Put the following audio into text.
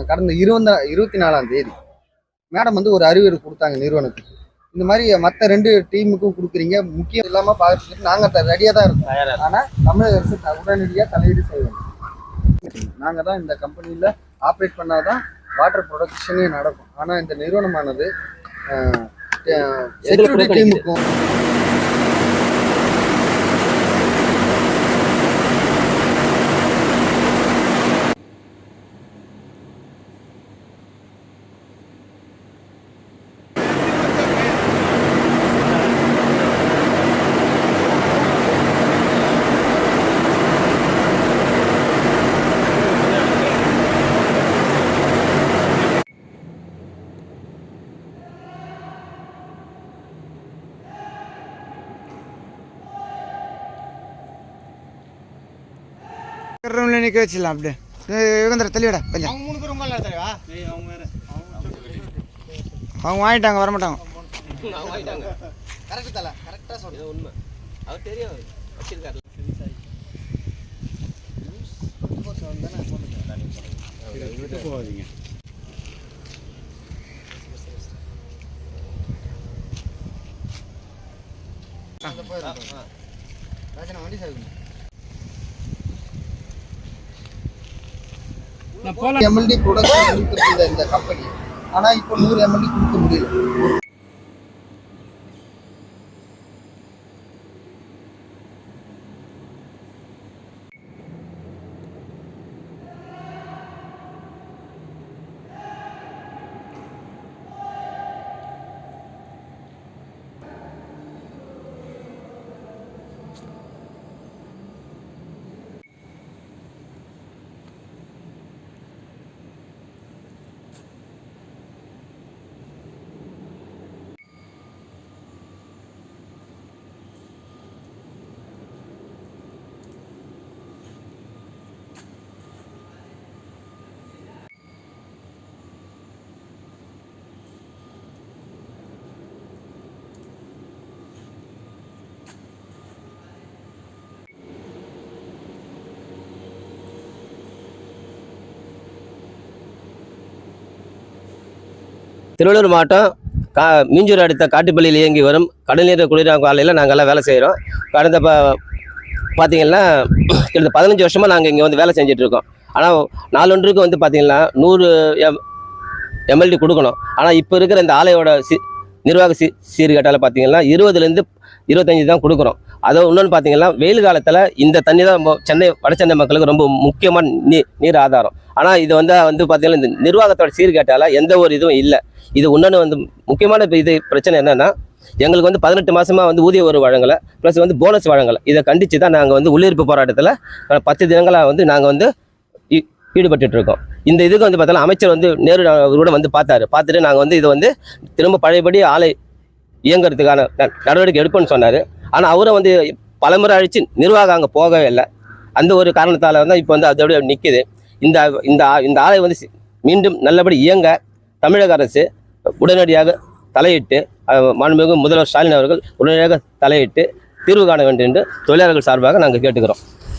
கடந்த 24ஆம் தேதி மேடம் வந்து ஒரு அறிவுரை கொடுத்தாங்க நிறுவனத்துக்கு. இந்த மாதிரி மற்ற 2 டீமுக்கும் கொடுக்குறீங்க, முக்கியம் இல்லாமல் பார்த்துட்டு நாங்கள் ரெடியாக தான் இருக்கோம். ஆனால் தமிழக அரசு உடனடியாக தலையீடு செய்ய வேண்டும். நாங்கள் தான் இந்த கம்பெனியில் ஆப்ரேட் பண்ணாதான் வாட்டர் ப்ரொடக்ஷனே நடக்கும். ஆனால் இந்த நிறுவனமானது செக்யூரிட்டி டீமுக்கும் ரூம்ல நிக்க வச்சிடலாம். அப்படியே இவங்க தெளிவடா கொஞ்சம். அவங்க 3 பேரும் உங்கள தலைவா. அவங்க வாங்கிட்டாங்க, வர மாட்டாங்க. அவங்க வாங்கிட்டாங்க. கரெக்ட் தல, கரெக்ட்டா சொல்றது உண்மை. அவர் தெரியும், அவர் வச்சிருக்காரு. விட்டு போகாதீங்க. அந்த போயிடும். ராஜனா வண்டி சாவுங்க. MLD ப்ரொடக்ஷன் கொடுத்துருந்த இந்த கம்பெனி, ஆனால் இப்போ 100 MLD கொடுக்க முடியல. திருவள்ளூர் மாவட்டம் மீஞ்சூர் அடுத்த காட்டுப்பள்ளியில் இயங்கி வரும் கடல்நீர் குளிராக ஆலையில் நாங்கள்லாம் வேலை செய்கிறோம். கடந்த பார்த்தீங்கன்னா கிட்டத்தட்ட 15 வருஷமாக நாங்கள் இங்கே வந்து வேலை செஞ்சிட்ருக்கோம். ஆனால் நாளொன்றுக்கு வந்து பார்த்திங்கன்னா 100 MLD கொடுக்கணும். ஆனால் இப்போ இருக்கிற இந்த ஆலையோட நிர்வாக சீர்கேட்டால் பார்த்திங்கன்னா 20லேருந்து 25 தான் கொடுக்குறோம். அதை இன்னொன்று பார்த்திங்கன்னா வெயில் காலத்தில் இந்த தண்ணி தான் சென்னை வட சென்னை மக்களுக்கு ரொம்ப முக்கியமான நீர் ஆதாரம். ஆனால் இது வந்து பார்த்திங்கன்னா இந்த நிர்வாகத்தோட சீர்கேட்டால் எந்த ஒரு இதுவும் இல்லை. இது இன்னொன்று வந்து முக்கியமான பிரச்சனை என்னென்னா, எங்களுக்கு வந்து 18 மாதமாக வந்து ஊதிய உயர்வு வழங்கலை, ப்ளஸ் வந்து போனஸ் வழங்கலை. இதை கண்டித்து தான் நாங்கள் வந்து உள்ளிருப்பு போராட்டத்தில் 10 தினங்களாக வந்து நாங்கள் வந்து ஈடுபட்டுருக்கோம். இந்த இதுக்கு வந்து பார்த்தோன்னா அமைச்சர் வந்து நேரு கூட வந்து பார்த்துட்டு நாங்கள் வந்து இதை வந்து திரும்ப பழையபடி ஆலை இயங்குறதுக்கான நடவடிக்கை எடுப்போம்னு சொன்னார். ஆனால் அவரை வந்து பலமுறை அழித்து நிர்வாகம் அங்கே போகவே இல்லை. அந்த ஒரு காரணத்தால் வந்து இப்போ வந்து அதோட நிற்கிது. இந்த ஆலை வந்து மீண்டும் நல்லபடி இயங்க தமிழக அரசு உடனடியாக தலையிட்டு, மாண்புமிகு முதல்வர் ஸ்டாலின் அவர்கள் உடனடியாக தலையிட்டு தீர்வு காண வேண்டும் என்று தொழிலாளர்கள் சார்பாக நாங்கள் கேட்டுக்கிறோம்.